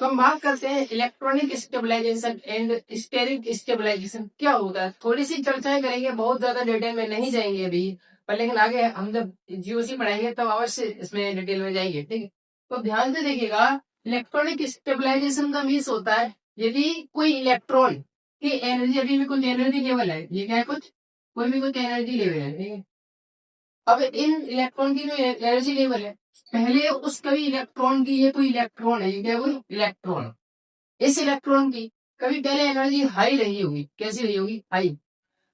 तो हम बात करते हैं electronic stabilization and steric stabilization क्या होता है। थोड़ी सी चर्चाएं करेंगे, बहुत ज्यादा डिटेल में नहीं जाएंगे अभी, पर लेकिन आगे हम जब जीओसी पढ़ाएंगे तब अवश्य इसमें डिटेल में जाएंगे। ठीक है, तो ध्यान से देखिएगा, इलेक्ट्रॉनिक स्टेबलाइजेशन का मीन्स होता है यदि कोई इलेक्ट्रॉन की एनर्जी, अभी भी कुछ एनर्जी लेवल है, ये क्या है, कुछ कोई भी कुछ एनर्जी लेवल है। ठीक है, अब इन इलेक्ट्रॉन की जो एनर्जी लेवल है, पहले उस कभी इलेक्ट्रॉन की, ये कोई इलेक्ट्रॉन है, ये क्या है, कोई इलेक्ट्रॉन, इस इलेक्ट्रॉन की कभी पहले एनर्जी हाई रही होगी। कैसी रही होगी? हाई।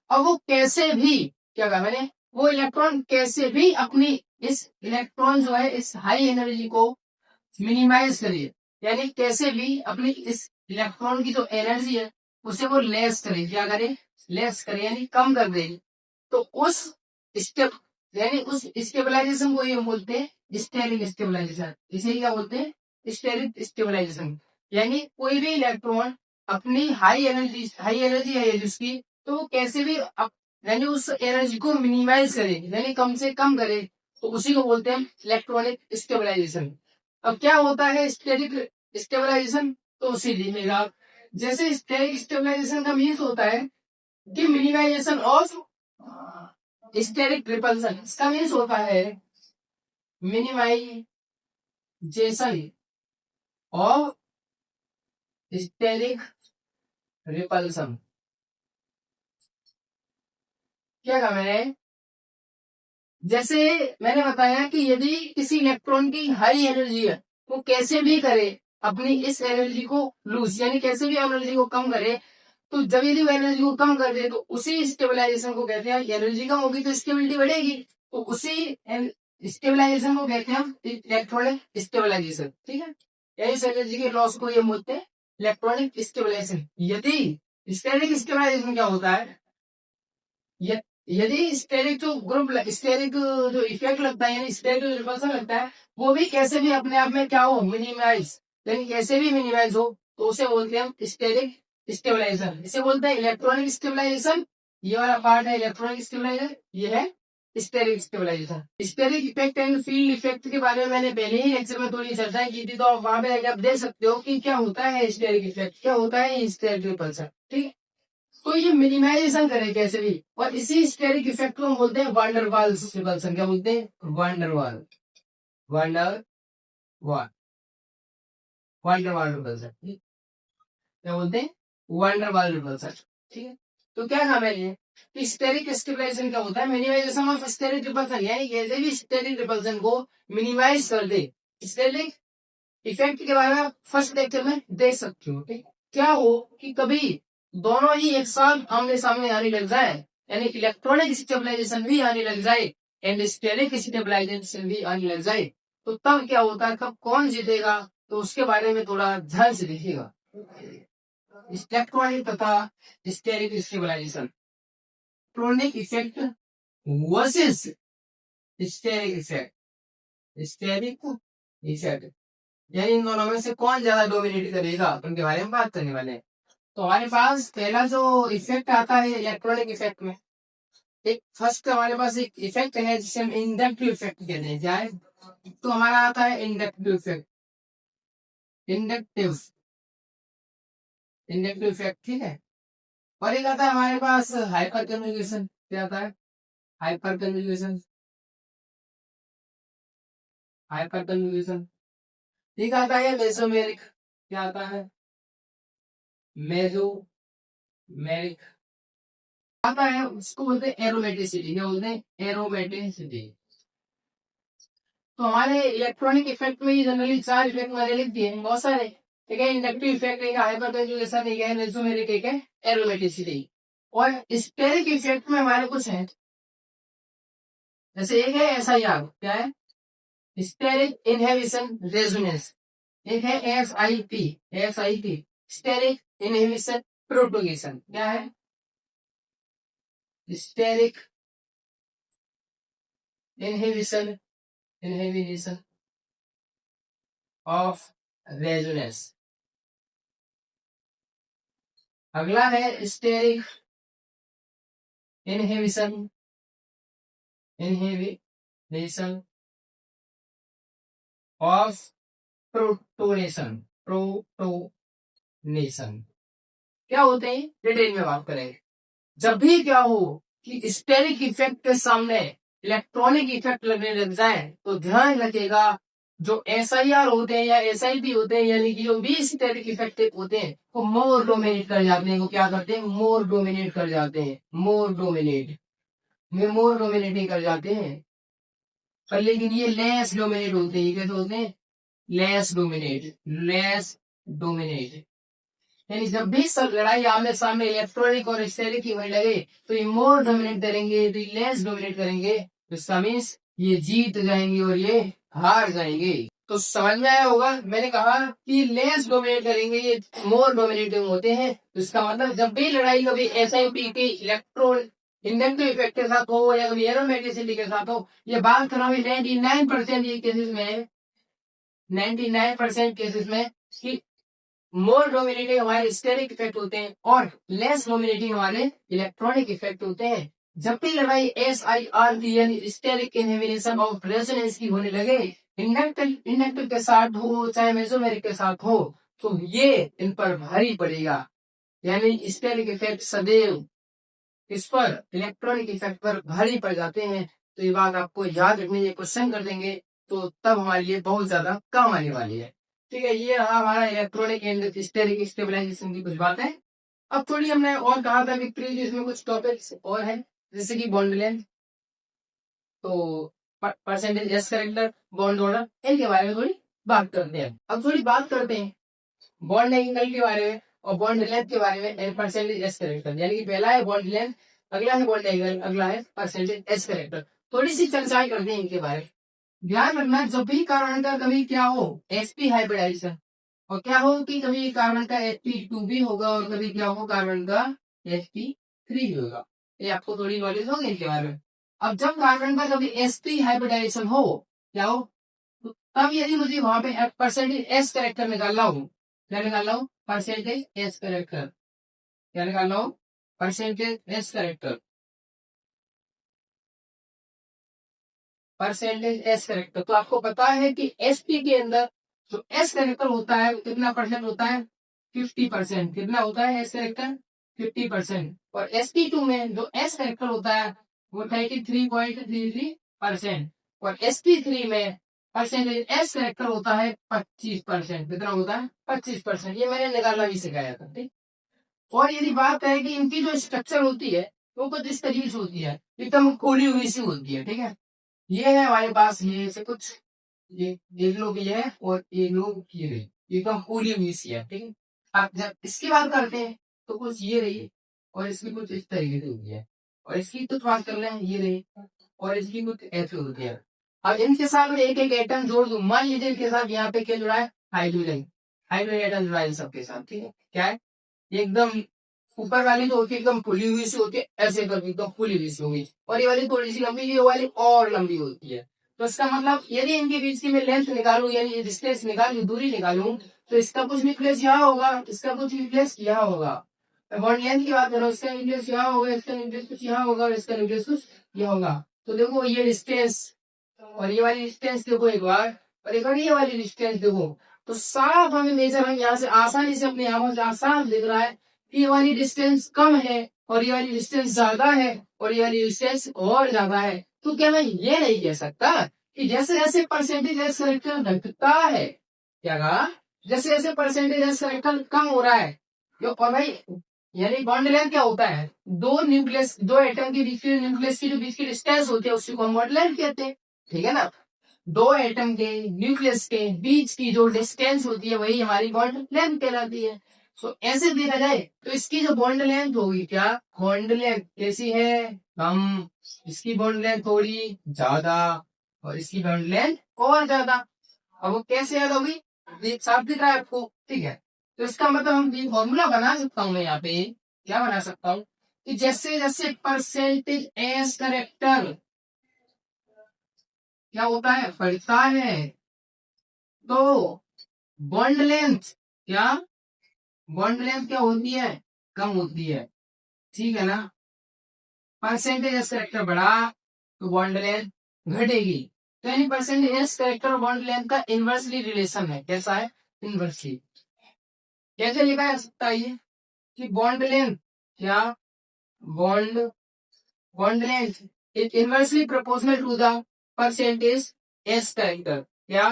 अब वो कैसे भी, क्या कहा मैंने, वो इलेक्ट्रॉन कैसे भी अपनी इस इलेक्ट्रॉन जो है इस हाई एनर्जी को मिनिमाइज करिए, यानी कैसे भी अपनी इस इलेक्ट्रॉन की जो एनर्जी है उसे वो लेस करे। क्या करे? लेस करे, यानी कम कर दे। तो उस स्टेप, यानी उस स्टेबलाइजेशन को ये बोलते हैं स्टेरिक स्टेबलाइजेशन। इसे क्या बोलते हैं? Steric stabilization. यानी कोई भी इलेक्ट्रॉन अपनी हाई एनर्जी है जिसकी, तो वो कैसे भी यानी उस एनर्जी को मिनिमाइज करे, यानी कम से कम करे, तो उसी को बोलते हैं इलेक्ट्रॉनिक स्टेबलाइजेशन। अब क्या होता है स्टेरिक स्टेबलाइजेशन? तो उसी लिखेगा, जैसे स्टेरिक स्टेबलाइजेशन का मीन्स होता है कि मिनिमाइजेशन ऑफ स्टेरिक रिपल्सन। इसका मीन्स होता है मिनिमाइजेशन ऑफ स्टेरिक रिपल्सन। क्या कहा मैंने? जैसे मैंने बताया कि यदि किसी इलेक्ट्रॉन की हाई एनर्जी है, वो कैसे भी करे अपनी इस एनर्जी को लूज, यानी कैसे भी एनर्जी को कम करे, तो जब यदि वो एनर्जी को कम कर दे तो उसी स्टेबलाइजेशन को कहते हैं। एनर्जी कम होगी तो स्टेबिलिटी बढ़ेगी, तो उसी स्टेबलाइजेशन को कहते हैं इलेक्ट्रॉनिक स्टेबलाइजेशन। ठीक है, यानी इस एनर्जी के लॉस को ये बोलते हैं इलेक्ट्रॉनिक स्टेबलाइजेशन। यदि स्टेरिक स्टेबलाइजेशन क्या होता है, यदि स्टेरिक जो ग्रुप, स्टेरिक जो इफेक्ट लगता है, यानी स्टेरिक जो रिपल्सन लगता है, वो भी कैसे भी अपने आप में क्या हो, मिनिमाइज, यानी कैसे भी मिनिमाइज हो, तो उसे बोलते हैं स्टेरिक स्टेबलाइजेशन। इसे बोलते हैं इलेक्ट्रॉनिक स्टेबलाइजेशन। ये वाला पार्ट है इलेक्ट्रॉनिक स्टेबलाइजेशन, ये है steric stabilization. Steric effect and field effect के बारे में मैंने पहले ही लेक्चर में थोड़ी चर्चा की थी, तो आप वहां पे आप देख सकते हो कि क्या होता है स्टेरिक इफेक्ट, क्या होता है स्टेरिक रिपल्सन। ठीक है, तो ये मिनिमाइजेशन करें कैसे भी, और इसी स्टेरिक इफेक्ट को हम बोलते हैं वांडर वाल्स रिपल्सन। क्या बोलते हैं? वांडर वाल, वांडर वाल, वांडर वाल रिपल्सन। क्या बोलते हैं? वांडर वाल रिपल्सन। ठीक है, तो क्या नाम है ये? स्टेरिक स्टेबलाइजेशन क्या होता है? मिनिमाइजेशन ऑफ स्टेरिक रिपल्सन, यानी कैसे भी स्टेरिक रिपल्सन को मिनिमाइज कर दे। स्टेरिक इफेक्ट के बारे में फर्स्ट लेक्चर में देख सकते हो। ठीक, क्या हो कि कभी दोनों ही एक साथ आमने सामने आने लग जाए, यानी इलेक्ट्रॉनिक स्टेबलाइजेशन भी आने लग जाए एंड स्टेरिक स्टेबलाइजेशन भी आने लग जाए, तो तब क्या होता है, कब कौन जीतेगा, तो उसके बारे में थोड़ा ध्यान से देखिएगा। इलेक्ट्रॉनिक तथा steric stabilization, electronic effect versus steric effect, steric effect, यानी इन दोनों में से कौन ज्यादा डोमिनेट करेगा, उनके बारे में बात करने वाले हैं। तो हमारे पास पहला जो इफेक्ट आता है इलेक्ट्रॉनिक इफेक्ट में, एक फर्स्ट हमारे पास एक इफेक्ट है जिसे हम इंडक्टिव इफेक्ट कहते हैं। क्या है? तो हमारा आता है inductive effect, inductive inductive effect. ठीक है, और एक आता है हमारे पास हाइपर कन्जुगेशन। क्या आता है? Hyper conjugation, hyper conjugation. ठीक आता है मेसोमेरिक। क्या आता है? मेसोमेरिक आता है, उसको बोलते हैं एरोमेटिसिटी। क्या बोलते हैं? एरोमेटिसिटी। तो हमारे इलेक्ट्रॉनिक इफेक्ट में जनरली 4 इफेक्ट मैंने लिख दिए हैं, बहुत सारे। ठीक है, इंडक्टिव इफेक्ट एक, हाइपर कन्जुगेशन एक है, मेसोमेरिक एक है, एरोमेटिसिटी। और स्टेरिक इफेक्ट में हमारे कुछ है, जैसे एक है SIR। क्या है? Steric inhibition resonance. एक है SIP, स्टेरिक इनहिबिशन प्रोपगेशन। क्या है? Steric inhibition of resonance. अगला है steric inhibition of protonation. Protonation क्या होते हैं, डिटेल में बात करेंगे। जब भी क्या हो कि स्टेरिक इफेक्ट के सामने इलेक्ट्रॉनिक इफेक्ट लगने लग जाए तो ध्यान रखिएगा, जो SIR होते हैं या SIP होते हैं, यानी कि जो भी स्टेरिक इफेक्ट होते हैं, वो मोर डोमिनेट कर जाते हैं। वो क्या करते हैं, मोर डोमिनेट कर जाते हैं, मोर डोमिनेटिंग कर जाते हैं। पर लेकिन ये लेस डोमिनेट होते हैं, कैसे होते हैं, लेस डोमिनेट। यानी जब भी सब लड़ाई आमने सामने इलेक्ट्रॉनिक और स्टेरिक की होने लगे तो ये मोर डोमिनेट करेंगे, तो ये लेस डोमिनेट करेंगे, तो इसका मीन्स ये जीत जाएंगे और ये हार जाएंगे। तो समझ में आया होगा, मैंने कहा कि लेस डोमिनेट करेंगे, ये मोर डोमिनेटिंग होते हैं। तो इसका मतलब जब भी लड़ाई कभी SIP के इलेक्ट्रॉन इंडक्टिव इफेक्ट के साथ हो या कभी एरोमैग्नेटिसिटी के साथ हो, ये बात कर रहा हूँ 99% ये केसेस में, 99% केसेस में कि मोर डोमिनेटिंग हमारे स्टेरिक इफेक्ट होते हैं और लेस डोमिनेटिंग हमारे इलेक्ट्रॉनिक इफेक्ट होते हैं। जब भी लड़ाई SIR यानी स्टेरिक इनहिबिशन ऑफ रेजोनेंस की होने लगे, इंडक्टिव के साथ हो चाहे मेसोमेरिक के साथ हो, तो ये इन पर भारी पड़ेगा। यानी स्टेरिक इफेक्ट सदैव इस पर इलेक्ट्रॉनिक इफेक्ट पर भारी पड़ जाते हैं। तो ये बात आपको याद रखनी है, क्वेश्चन कर देंगे तो तब हमारे लिए बहुत ज्यादा काम आने वाली है। ठीक है, ये रहा हमारा इलेक्ट्रॉनिक एंड स्टेरिक स्टेबलाइजेशन की कुछ बातें। अब थोड़ी हमने और कहा था कि प्रीवियस में कुछ टॉपिक्स और हैं, जैसे कि बॉन्ड लेंथ, तो percentage S character, bond order, इनके बारे में थोड़ी बात करते हैं। अब थोड़ी बात करते हैं बॉन्ड एंगल के बारे में और बॉन्ड लेंथ के बारे में एंड परसेंटेज एस करेक्टर। यानी कि पहला है बॉन्ड लेंथ, अगला है बॉन्ड एंगल, अगला है परसेंटेज एस करेक्टर। थोड़ी सी चर्चाएं करते हैं इनके बारे में। ध्यान रखना, जब भी कार्बन का कभी क्या हो sp हाइब्रिडाइजेशन, और क्या हो कि कभी कार्बन का sp2 भी होगा और कभी क्या हो कार्बन का sp3 भी होगा। ये आपको थोड़ी नॉलेज होगी इनके बारे में। अब जब कार्बन का कभी sp हाइब्रिडाइजेशन हो, क्या हो, तो तब यदि मुझे वहां पे परसेंटेज एस करेक्टर निकालना हो, क्या निकालना हो, परसेंटेज एस करेक्टर, क्या निकालना हो, percentage S character, percentage S character. तो आपको पता है कि एसपी के अंदर जो एस करेक्टर होता है कितना परसेंट होता है, 50%। कितना होता है एस करेक्टर, 50%। और sp2 में जो एस करेक्टर होता है वो 33.33%। और sp3 में परसेंटेज एस करेक्टर होता है 25%। कितना होता है, 25%। ये मैंने निकालना भी सिखाया था, ठीक। और यदि बात है कि इनकी जो स्ट्रक्चर होती है वो कुछ इस तरीके से होती है, एकदम खुली हुई सी होती है, ठीक है। ये है हमारे पास, ये से कुछ ये देख लो कि ये है और ये लोग ये रही, ये एकदम खुली हुई सी है, ठीक है। अब जब इसकी बात करते हैं तो कुछ ये रही और इसकी कुछ इस तरीके से होती है, और इसकी कुछ बात कर रहे हैं ये रही और इसकी कुछ ऐसे होती है। अब इनके साथ में एक एक एटम जोड़ दूं, मान लीजिए इनके साथ यहाँ पे क्या जुड़ा है, हाइड्रोजन, हाइड्रोजन एटम जुड़ा है इन सबके साथ, ठीक है। क्या है, ये एकदम ऊपर वाली जो होती है एकदम खुली हुई सी होती है, ऐसे करके एकदम खुली हुई सी होगी, और ये वाली थोड़ी सी लंबी, ये वाली और लंबी होती है। तो इसका मतलब यदि इनके बीच की मैं लेंथ निकालूं यानी डिस्टेंस निकालूं, दूरी निकालूं, तो इसका कुछ भी प्लेस यहाँ होगा, इसका कुछ भी प्लेस यहाँ होगा। बॉन्ड लेंथ की बात करो, इसका न्यूक्लियस यहाँ होगा, इसका न्यूक्लियस कुछ यहाँ होगा और इसका न्यूक्लियस कुछ यहाँ होगा। तो देखो ये डिस्टेंस और ये वाली डिस्टेंस देखो एक बार, और एक बार ये वाली डिस्टेंस देखो, तो साफ हमें मेजर हम यहाँ से आसानी से अपने आंखों से साफ दिख रहा है कि ये वाली डिस्टेंस कम है और ये वाली डिस्टेंस ज्यादा है और ये वाली डिस्टेंस और ज्यादा है। तो क्या मैं ये नहीं कह सकता कि जैसे जैसे परसेंटेज एस करेक्टर घटता है, क्या कहा, जैसे जैसे परसेंटेज एस करेक्टर कम हो रहा है, जो और भाई यानी बॉन्ड लेंथ क्या होता है, दो न्यूक्लियस, दो एटम के बीच में न्यूक्लियस की जो बीच की डिस्टेंस होती है उसको हम बॉन्ड लेंथ कहते हैं, ठीक है ना। दो एटम के न्यूक्लियस के बीच की जो डिस्टेंस होती है वही हमारी बॉन्ड लेंथ कहलाती है। तो ऐसे देखा जाए तो इसकी जो बॉन्ड लेंथ होगी, क्या बॉन्ड लेंथ कैसी है, कम, इसकी बॉन्ड लेंथ थोड़ी ज्यादा और इसकी बॉन्ड लेंथ और ज्यादा। अब वो कैसे याद होगी, साफ दिख रहा है आपको, ठीक है। तो इसका मतलब हम फॉर्मूला बना सकता हूँ मैं यहाँ पे, क्या बना सकता हूँ कि जैसे जैसे परसेंटेज एस करेक्टर क्या होता है, बढ़ता है, तो बॉन्ड लेंथ क्या, बॉन्ड लेंथ क्या होती है, कम होती है, ठीक है ना। परसेंटेज एस करेक्टर बढ़ा तो बॉन्ड लेंथ घटेगी। तो यानी परसेंटेज एस करेक्टर और बॉन्ड लेंथ का इनवर्सली रिलेशन है, कैसा है, इनवर्सली। कैसे लिखा जा सकता है ये कि बॉन्ड लेंथ या bond bond length is inversely proportional to the percentage S character या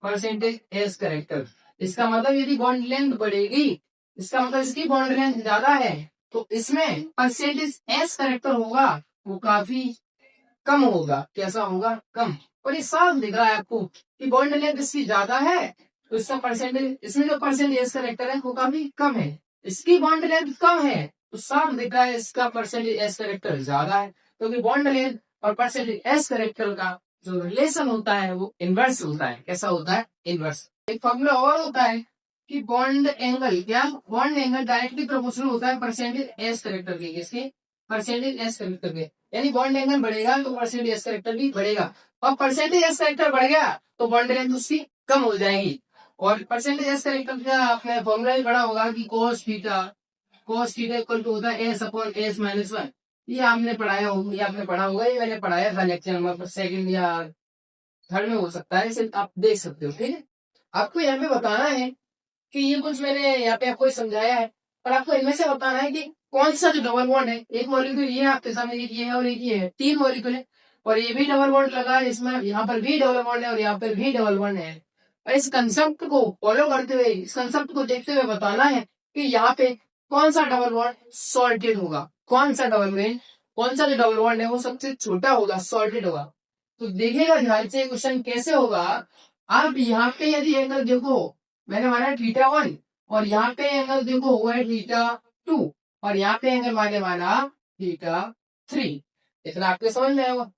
परसेंटेज एस कैरेक्टर। इसका मतलब यदि बॉन्ड लेंथ बढ़ेगी, इसका मतलब इसकी बॉन्ड लेंथ ज्यादा है, तो इसमें परसेंटेज एस कैरेक्टर होगा वो काफी कम होगा। कैसा होगा? कम। और ये साफ दिख रहा है आपको कि बॉन्ड लेंथ इसकी ज्यादा है, तो इसका परसेंटेज, इसमें जो परसेंटेज एस कैरेक्टर है वो काफी कम है। इसकी बॉन्ड लेंथ कम है तो साफ दिख रहा है इसका परसेंटेज एस कैरेक्टर ज्यादा है, क्योंकि बॉन्ड लेंथ और परसेंटेज एस कैरेक्टर का जो रिलेशन होता है वो इनवर्स होता है। कैसा होता है? इनवर्स। एक फॉर्मूला और होता है कि बॉन्ड एंगल, क्या बॉन्ड एंगल डायरेक्टली प्रोपोर्शनल होता है परसेंटेज एस कैरेक्टर के। किसके? परसेंटेज एस कैरेक्टर के। यानी बॉन्ड एंगल बढ़ेगा तो परसेंटेज एस कैरेक्टर भी बढ़ेगा, और परसेंटेज एस कैरेक्टर बढ़ गया तो बॉन्ड लेंथ उसकी कम हो जाएगी। और परसेंटेज एस कैरेक्टर का आपने फॉर्मूला भी पढ़ा होगा कि cos थीटा इक्वल टू होता है S upon S minus one. ये आपने पढ़ाया होगा, ये आपने पढ़ा होगा, ये मैंने पढ़ाया था लेक्चर नंबर सेकंड या थर्ड में हो सकता है, इसे आप देख सकते हो। ठीक है, आपको यहाँ पे बताना है कि ये कुछ मैंने यहाँ पे आपको समझाया है, और आपको इनमें से बताना है कि कौन सा जो डबल बॉन्ड है, एक मॉलिक्यूल ये है आपके सामने, एक ये है और एक ये है, तीन मॉलिक्यूल है, और ये भी डबल बॉन्ड लगा है, इसमें यहाँ पर भी डबल बॉन्ड है और यहाँ पर भी डबल बॉन्ड है। और इस कंसेप्ट को फॉलो करते हुए, इस कंसेप्ट को देखते हुए बताना है कि यहाँ पे कौन सा डबल बॉन्ड सॉल्टेड होगा, कौन सा जो डबल बॉन्ड है वो सबसे छोटा होगा, सॉल्टेड होगा। तो देखिएगा ध्यान से क्वेश्चन कैसे होगा। आप यहाँ पे यदि एंगल देखो, मैंने माना थीटा वन, और यहाँ पे एंगल देखो हुआ है थीटा टू, और यहाँ पे एंगल मैंने माना थीटा थ्री। इतना आपके समझ में आएगा।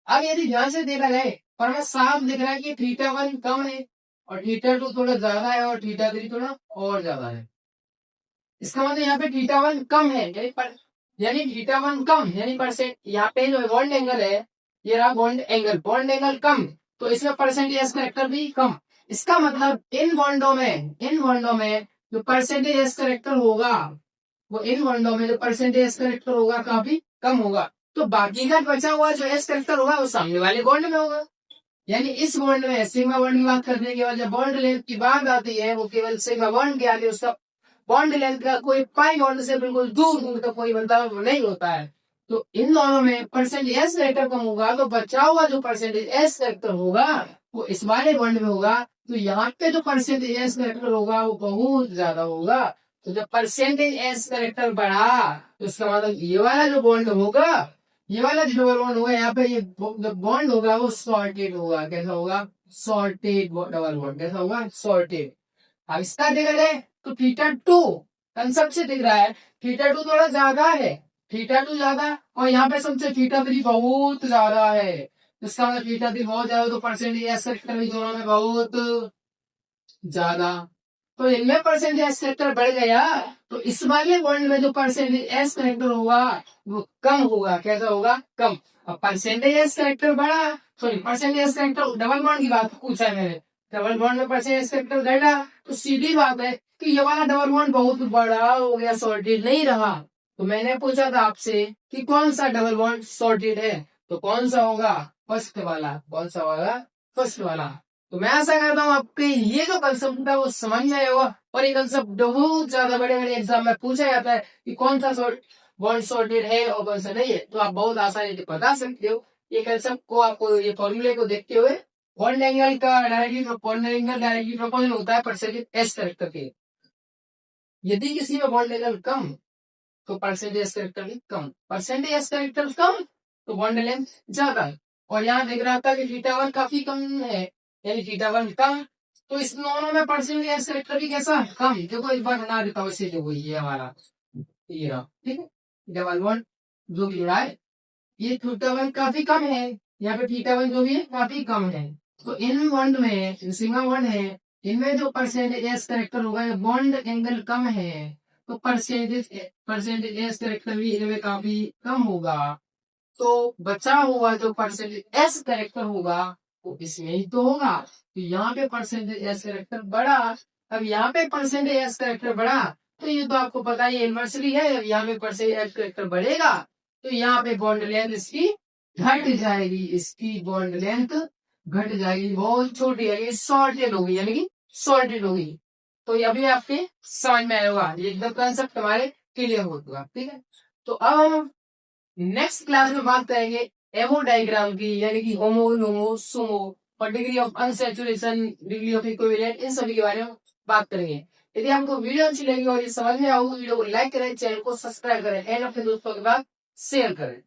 अब यदि ध्यान से देखा जाए, पर हमें साफ दिख रहा है कि थीटा वन कम है और थीटा टू थोड़ा ज्यादा है और थीटा थ्री थोड़ा और ज्यादा है। इसका मतलब यहाँ पे थीटा वन कम है, यानी थीटा वन कम, यानी परसेंट यहाँ पे जो बॉन्ड एंगल है, ये रहा बॉन्ड एंगल कम, तो इसमें परसेंटेज कैरेक्टर भी कम। इसका मतलब इन बॉन्डों में जो परसेंटेज कैरेक्टर होगा, वो इन बॉन्डों में जो परसेंटेज कैरेक्टर होगा काफी कम होगा। तो बाकी का बचा हुआ जो एस कैरेक्टर होगा वो सामने वाले बॉन्ड में होगा। यानी इस बॉन्ड में सिग्मा बॉन्ड की बात करने के बाद जब बॉन्ड लेंथ की बात आती है, वो केवल सिग्मा बॉन्ड के आगे उसका बॉन्ड लेंथ का कोई पाई बॉन्ड से बिल्कुल दूर का कोई बदलाव नहीं होता है। तो इन दोनों में परसेंटेज एस कैरेक्टर कम होगा, तो बचा हुआ जो परसेंटेज एस कैरेक्टर होगा वो इस वाले बॉन्ड में होगा। तो यहाँ पे जो परसेंटेज एस कैरेक्टर होगा वो बहुत ज्यादा होगा। तो जब परसेंटेज एस कैरेक्टर बढ़ा तो इसका मतलब ये वाला जो बॉन्ड होगा, ये वाला जो डबल बॉन्ड होगा, यहाँ पे ये बॉन्ड होगा वो सॉर्टेड होगा। कैसा होगा? Sorted double bond. कैसा होगा? सॉर्टेड। अब इसका देखा जाए तो थीटा टू कंसेप्ट से दिख रहा है, थीटा टू थोड़ा ज्यादा है, थीटा टू ज्यादा, और यहाँ पे सबसे थीटा थ्री बहुत ज्यादा है। इसका मतलब थीटा थ्री बहुत ज्यादा, तो परसेंटेज एस कैरेक्टर भी दोनों में बहुत ज्यादा। तो इनमें परसेंटेज एस कैरेक्टर बढ़ गया, तो इस वाले बॉन्ड में जो परसेंटेज एस कैरेक्टर होगा वो कम होगा। कैसा होगा? कम। अब परसेंटेज एस कैरेक्टर बढ़ा, sorry percentage S character, double bond की बात पूछा है मैंने, डबल बॉन्ड में परसेंटेज एस कैरेक्टर घटा, तो सीधी बात है कि ये वाला डबल बॉन्ड बहुत बड़ा हो गया, सॉर्टेड नहीं रहा। तो मैंने पूछा था आपसे कि कौन सा डबल बॉन्ड सॉर्टेड है, तो कौन सा होगा? फर्स्ट वाला। कौन सा होगा? फर्स्ट वाला। तो मैं ऐसा करता हूँ आपके ये जो कंसेप्ट है वो समझ में आया होगा, और ये कंसेप्ट बहुत ज्यादा बड़े बड़े एग्जाम में पूछा जाता है कि कौन सा बॉन्ड सॉर्टेड है और कौन सा नहीं है, तो आप बहुत आसानी से बता सकते हो। ये कंसेप्ट को आपको, ये फॉर्मूले को देखते हुए, बॉन्ड एंगल डायरेक्टली प्रोपोर्शनल होता है परसेंटेज एस कैरेक्टर के। यदि किसी में बॉन्ड एंगल कम तो परसेंटेज कैरेक्टर भी कम, परसेंटेज कैरेक्टर कम तो बॉन्ड लेंथ ज्यादा। और यहाँ देख रहा था कि थीटा वन काफी कम है, यानी थीटा वन कम, तो इस दोनों में परसेंटेज कैरेक्टर भी कैसा? कम। देखो एक बार बना देता हूँ इसे, जो ये हमारा ये रहा, ठीक है, डबल बॉन्ड जो भी जुड़ा है, ये थीटा वन काफी कम है, यहाँ पे थीटा वन जो भी है काफी कम है। तो इन बॉन्ड में सिग्मा बॉन्ड है, इनमें जो परसेंटेज एस कैरेक्टर होगा, बॉन्ड एंगल कम है, तो परसेंटेज एस कैरेक्टर भी इनमें काफी कम होगा। तो बचा हुआ जो परसेंटेज एस कैरेक्टर होगा वो इसमें ही तो होगा। तो यहाँ पे परसेंटेज एस कैरेक्टर बढ़ा, अब यहाँ पे परसेंटेज एस कैरेक्टर बढ़ा, तो ये तो आपको पता ही इनवर्सली है, अब यहाँ पे परसेंटेज एस कैरेक्टर बढ़ेगा तो यहाँ पे बॉन्ड लेंथ इसकी घट जाएगी, इसकी बॉन्ड लेंथ घट जाएगी, बहुत छोटी है, शॉर्टेड होगी, यानी कि शॉर्टेड होगी। तो ये अभी आपके समझ में आया होगा, ये एकदम कंसेप्ट हमारे क्लियर हो चुका। ठीक है, तो अब हम नेक्स्ट क्लास में बात करेंगे एमो डायग्राम की, यानी कि होमो, लोमो, सुमो और degree of unsaturation, degree of equivalent, इन सभी के बारे में बात करेंगे। यदि आपको वीडियो अच्छी लगी और ये समझ में आऊँ तो वीडियो को लाइक करें, चैनल को सब्सक्राइब करें एंड अपने दोस्तों के साथ शेयर करें।